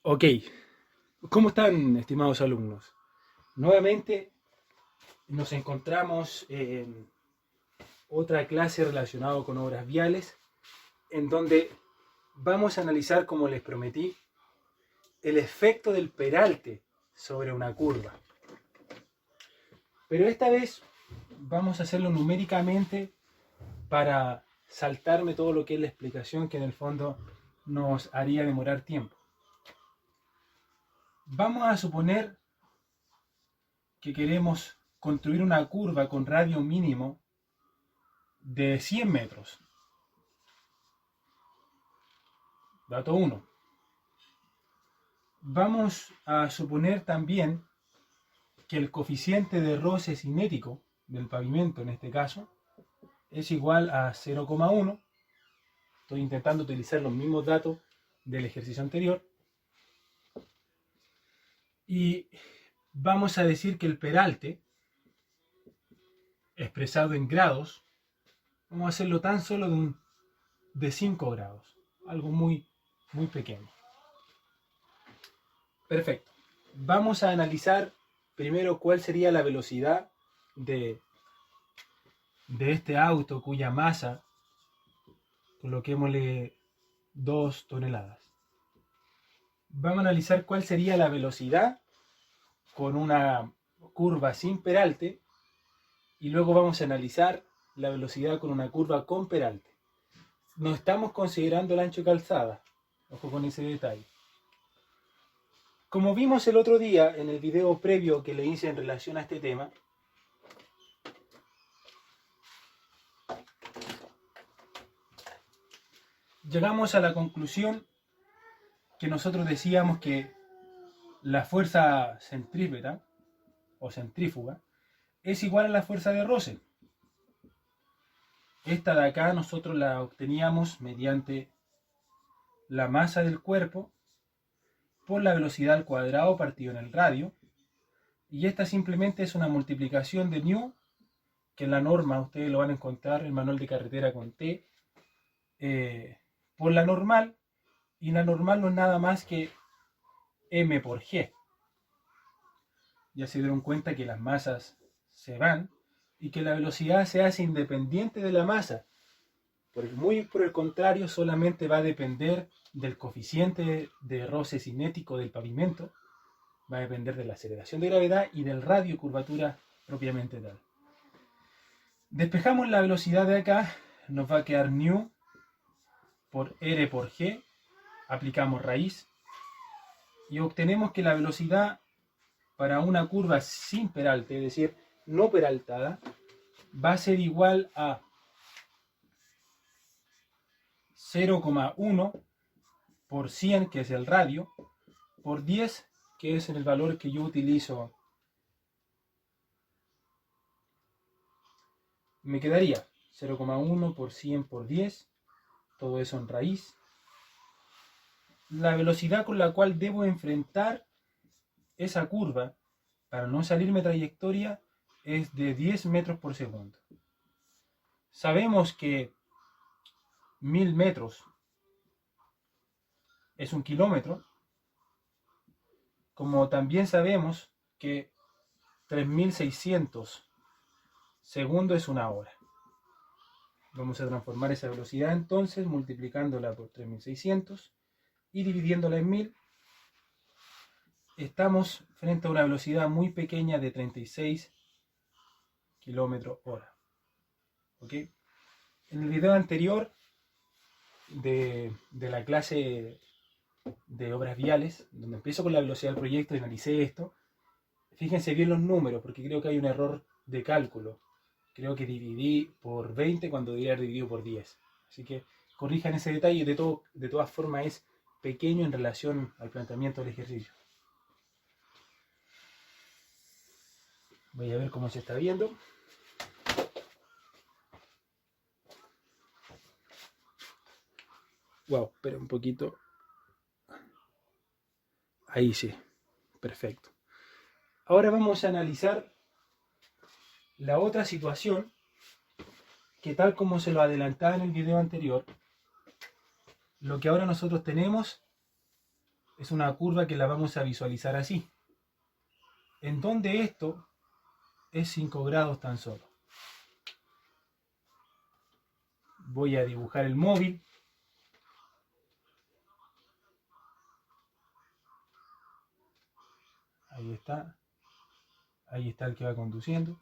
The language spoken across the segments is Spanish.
Ok, ¿cómo están, estimados alumnos? Nuevamente nos encontramos en otra clase relacionada con obras viales, en donde vamos a analizar, como les prometí, el efecto del peralte sobre una curva. Pero esta vez vamos a hacerlo numéricamente para saltarme todo lo que es la explicación, que en el fondo nos haría demorar tiempo. Vamos a suponer que queremos construir una curva con radio mínimo de 100 metros. Dato 1. Vamos a suponer también que el coeficiente de roce cinético del pavimento, en este caso, es igual a 0,1. Estoy intentando utilizar los mismos datos del ejercicio anterior. Y vamos a decir que el peralte, expresado en grados, vamos a hacerlo tan solo de 5 grados. Algo muy pequeño. Perfecto. Vamos a analizar primero cuál sería la velocidad de este auto cuya masa, coloquémosle 2 toneladas. Vamos a analizar cuál sería la velocidad con una curva sin peralte y luego vamos a analizar la velocidad con una curva con peralte. No estamos considerando el ancho de calzada. Ojo con ese detalle. Como vimos el otro día en el video previo que le hice en relación a este tema, llegamos a la conclusión que nosotros decíamos que la fuerza centrípeta o centrífuga es igual a la fuerza de roce. Esta de acá nosotros la obteníamos mediante la masa del cuerpo por la velocidad al cuadrado partido en el radio, y esta simplemente es una multiplicación de μ, que en la norma ustedes lo van a encontrar en el manual de carretera con T, por la normal, y la normal no es nada más que m por g. Ya se dieron cuenta que las masas se van y que la velocidad se hace independiente de la masa. Muy por el contrario, solamente va a depender del coeficiente de roce cinético del pavimento, va a depender de la aceleración de gravedad y del radio de curvatura propiamente tal. Despejamos la velocidad de acá, nos va a quedar μ por r por g, aplicamos raíz y obtenemos que la velocidad para una curva sin peralte, es decir, no peraltada, va a ser igual a 0,1 por 100, que es el radio, por 10, que es el valor que yo utilizo. Me quedaría 0,1 por 100 por 10, todo eso en raíz. La velocidad con la cual debo enfrentar esa curva para no salirme trayectoria es de 10 metros por segundo. Sabemos que 1000 metros es 1 kilómetro, como también sabemos que 3600 segundos es 1 hora. Vamos a transformar esa velocidad entonces multiplicándola por 3600 y dividiéndola en 1000. Estamos frente a una velocidad muy pequeña de 36 kilómetros hora. ¿Ok? En el video anterior de la clase de obras viales, donde empiezo con la velocidad del proyecto y analicé esto, fíjense bien los números, porque creo que hay un error de cálculo. Creo que dividí por 20 cuando debería haber dividido por 10. Así que corrijan ese detalle, de todas formas es pequeño en relación al planteamiento del ejercicio. Voy a ver cómo se está viendo. Wow, espera un poquito. Ahí sí, perfecto. Ahora vamos a analizar la otra situación, que tal como se lo adelantaba en el video anterior, lo que ahora nosotros tenemos es una curva que la vamos a visualizar así, en donde esto es 5 grados tan solo. Voy a dibujar el móvil. Ahí está. Ahí está el que va conduciendo.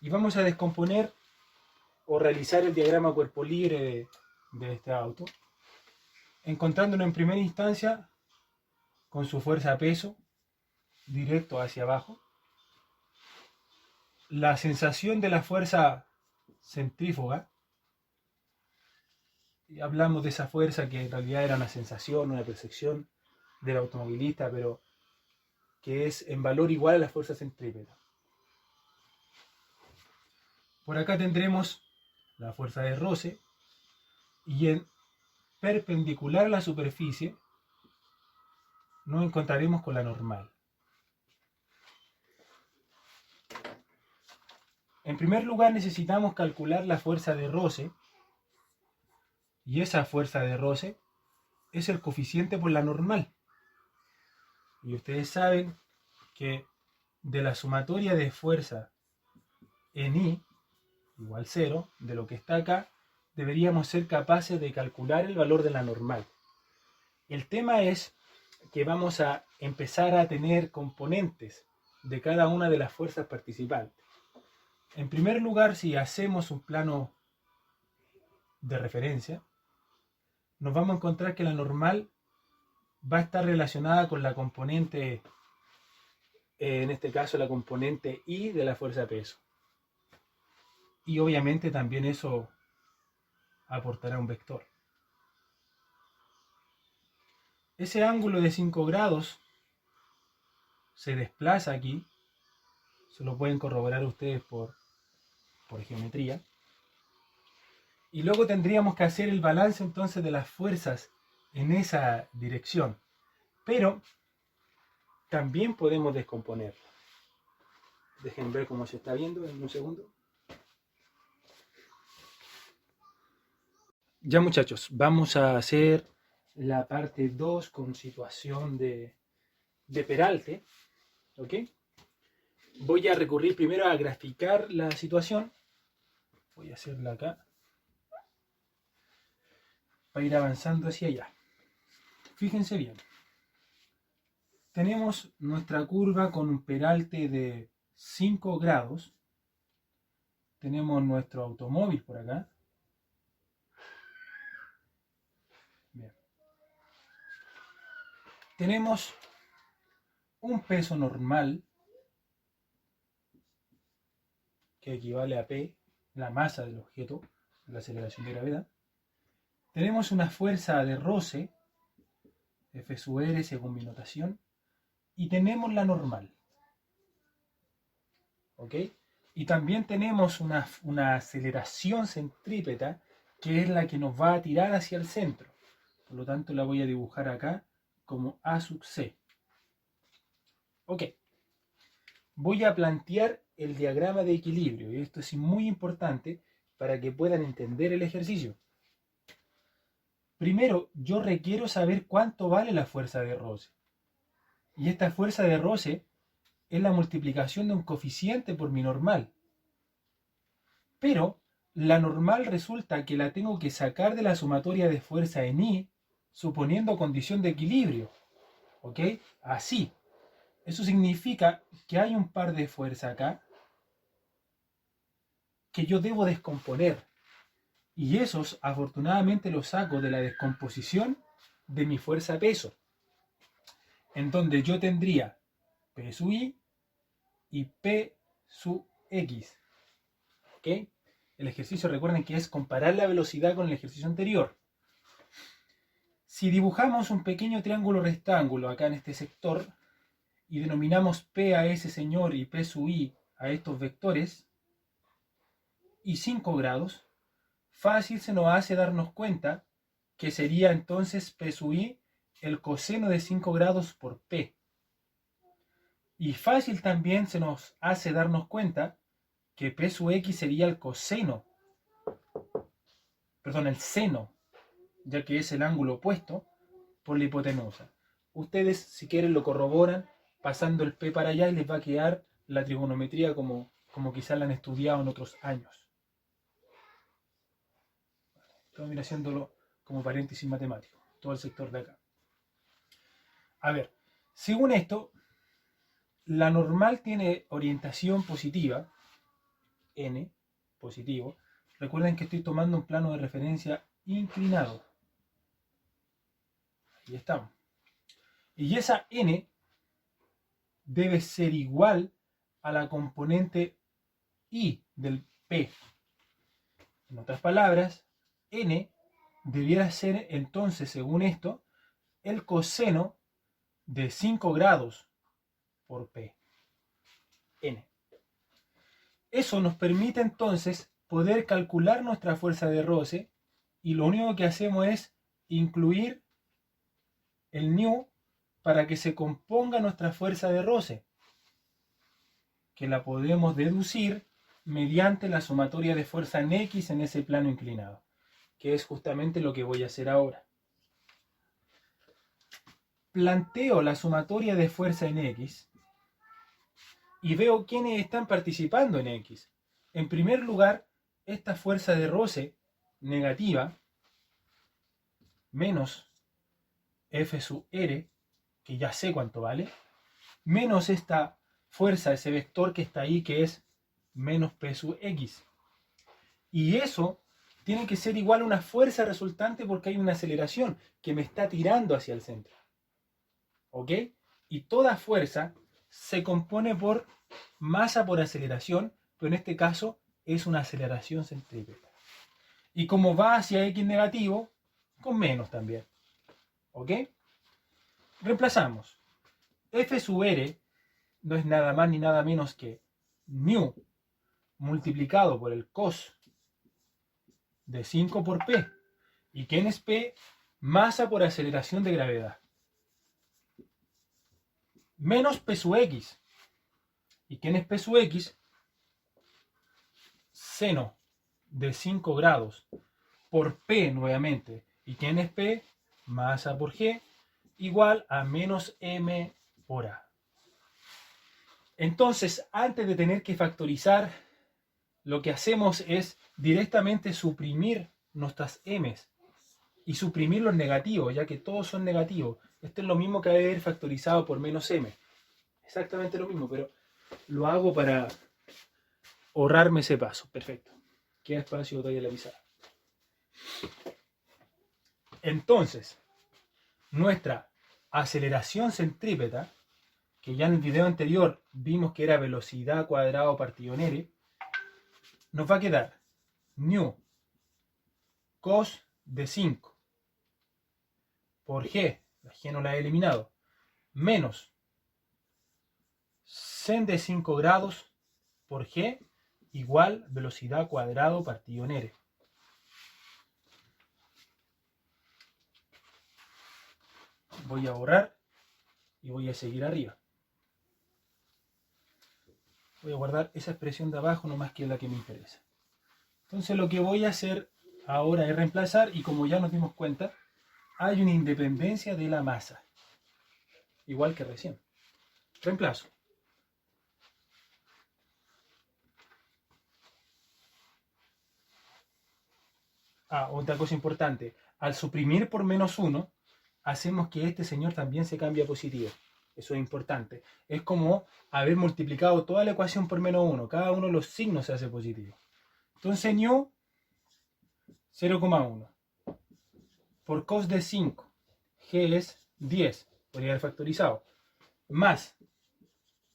Y vamos a descomponer o realizar el diagrama cuerpo libre de este auto, encontrándolo en primera instancia con su fuerza-peso directo hacia abajo. La sensación de la fuerza centrífuga. Y hablamos de esa fuerza que en realidad era una sensación, una percepción del automovilista, pero que es en valor igual a la fuerza centrípeta. Por acá tendremos la fuerza de roce y en perpendicular a la superficie nos encontraremos con la normal. En primer lugar necesitamos calcular la fuerza de roce, y esa fuerza de roce es el coeficiente por la normal. Y ustedes saben que de la sumatoria de fuerza en I igual 0, de lo que está acá, deberíamos ser capaces de calcular el valor de la normal. El tema es que vamos a empezar a tener componentes de cada una de las fuerzas participantes. En primer lugar, si hacemos un plano de referencia, nos vamos a encontrar que la normal va a estar relacionada con la componente, en este caso la componente I de la fuerza de peso. Y obviamente también eso aportará un vector. Ese ángulo de 5 grados se desplaza aquí, se lo pueden corroborar ustedes por geometría. Y luego tendríamos que hacer el balance entonces de las fuerzas en esa dirección. Pero también podemos descomponerlo. Dejen ver cómo se está viendo en un segundo. Ya muchachos, vamos a hacer la parte 2 con situación de peralte. ¿Ok? Voy a recurrir primero a graficar la situación. Voy a hacerla acá. Para ir avanzando hacia allá. Fíjense bien. Tenemos nuestra curva con un peralte de 5 grados. Tenemos nuestro automóvil por acá. Bien. Tenemos un peso normal que equivale a P, la masa del objeto, la aceleración de gravedad. Tenemos una fuerza de roce, F sub R según mi notación, y tenemos la normal. ¿Ok? Y también tenemos una aceleración centrípeta que es la que nos va a tirar hacia el centro. Por lo tanto la voy a dibujar acá como A sub C. Ok. Voy a plantear el diagrama de equilibrio, y esto es muy importante para que puedan entender el ejercicio. Primero, yo requiero saber cuánto vale la fuerza de roce. Y esta fuerza de roce es la multiplicación de un coeficiente por mi normal. Pero la normal resulta que la tengo que sacar de la sumatoria de fuerza en I, suponiendo condición de equilibrio. ¿Ok? Así. Eso significa que hay un par de fuerza acá que yo debo descomponer. Y esos, afortunadamente, los saco de la descomposición de mi fuerza-peso. En donde yo tendría P sub I y P sub X. ¿Ok? El ejercicio, recuerden que es comparar la velocidad con el ejercicio anterior. Si dibujamos un pequeño triángulo rectángulo acá en este sector y denominamos P a ese señor y P sub I a estos vectores y 5 grados, fácil se nos hace darnos cuenta que sería entonces P sub I el coseno de 5 grados por P. Y fácil también se nos hace darnos cuenta que P sub X sería el coseno, perdón, el seno, ya que es el ángulo opuesto, por la hipotenusa. Ustedes, si quieren, lo corroboran pasando el P para allá y les va a quedar la trigonometría como quizás la han estudiado en otros años. Estamos haciéndolo como paréntesis matemático, todo el sector de acá. A ver, según esto, la normal tiene orientación positiva, n, positivo. Recuerden que estoy tomando un plano de referencia inclinado. Ahí estamos. Y esa n debe ser igual a la componente i del P. En otras palabras, n debiera ser entonces, según esto, el coseno de 5 grados por P. N. Eso nos permite entonces poder calcular nuestra fuerza de roce y lo único que hacemos es incluir el nu para que se componga nuestra fuerza de roce, que la podemos deducir mediante la sumatoria de fuerza en X en ese plano inclinado, que es justamente lo que voy a hacer ahora. Planteo la sumatoria de fuerza en X y veo quiénes están participando en X. En primer lugar, esta fuerza de roce negativa menos F sub R, que ya sé cuánto vale, menos esta fuerza, ese vector que está ahí, que es menos P sub X. Y eso tiene que ser igual a una fuerza resultante porque hay una aceleración que me está tirando hacia el centro. ¿Ok? Y toda fuerza se compone por masa por aceleración, pero en este caso es una aceleración centrípeta. Y como va hacia X negativo, con menos también. ¿Ok? Reemplazamos. F sub R no es nada más ni nada menos que μ multiplicado por el cos de 5 por P. ¿Y quién es P? Masa por aceleración de gravedad. Menos P sub X. ¿Y quién es P sub X? Seno de 5 grados por P nuevamente. ¿Y quién es P? Masa por G igual a menos M por A. Entonces, antes de tener que factorizar, lo que hacemos es directamente suprimir nuestras M's y suprimir los negativos, ya que todos son negativos. Esto es lo mismo que haber factorizado por menos M. Exactamente lo mismo, pero lo hago para ahorrarme ese paso. Perfecto. Queda espacio todavía en la pizarra. Entonces, nuestra aceleración centrípeta, que ya en el video anterior vimos que era velocidad cuadrado partido en R, nos va a quedar μ cos de 5 por G, la G no la he eliminado, menos sen de 5 grados por G igual velocidad cuadrado partido en R. Voy a borrar y voy a seguir arriba. Voy a guardar esa expresión de abajo nomás que es la que me interesa. Entonces lo que voy a hacer ahora es reemplazar, y como ya nos dimos cuenta, hay una independencia de la masa. Igual que recién. Reemplazo. Otra cosa importante. Al suprimir por menos 1, hacemos que este señor también se cambie a positivo. Eso es importante. Es como haber multiplicado toda la ecuación por menos 1. Cada uno de los signos se hace positivo. Entonces, nu 0,1 por cos de 5. G es 10. Podría haber factorizado. Más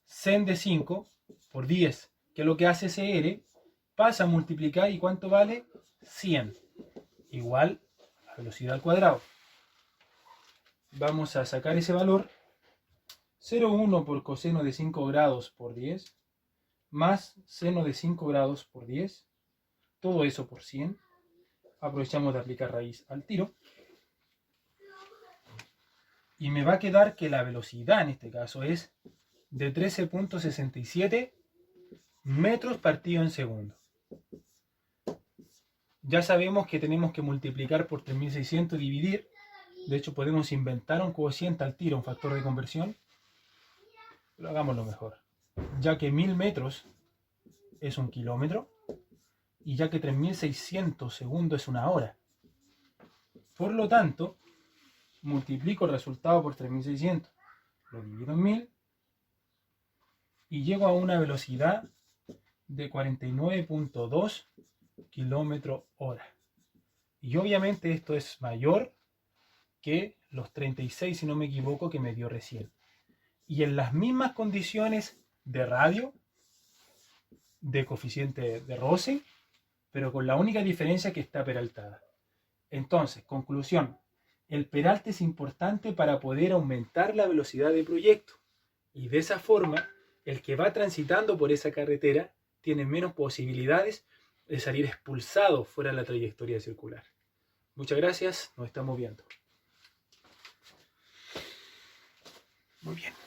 sen de 5 por 10. Que es lo que hace ese R. Pasa a multiplicar. ¿Y cuánto vale? 100. Igual a velocidad al cuadrado. Vamos a sacar ese valor. 0,1 por coseno de 5 grados por 10. Más seno de 5 grados por 10. Todo eso por 100. Aprovechamos de aplicar raíz al tiro. Y me va a quedar que la velocidad en este caso es de 13.67 metros partido en segundo. Ya sabemos que tenemos que multiplicar por 3600 y dividir. De hecho, podemos inventar un cociente al tiro, un factor de conversión, pero hagámoslo mejor. Ya que 1000 metros es 1 kilómetro, y ya que 3600 segundos es 1 hora. Por lo tanto, multiplico el resultado por 3600, lo divido en 1000, y llego a una velocidad de 49.2 kilómetros hora. Y obviamente esto es mayor que los 36, si no me equivoco, que me dio recién. Y en las mismas condiciones de radio, de coeficiente de roce, pero con la única diferencia que está peraltada. Entonces, conclusión, el peralte es importante para poder aumentar la velocidad del proyecto. Y de esa forma, el que va transitando por esa carretera tiene menos posibilidades de salir expulsado fuera de la trayectoria circular. Muchas gracias, nos estamos viendo. Muy bien.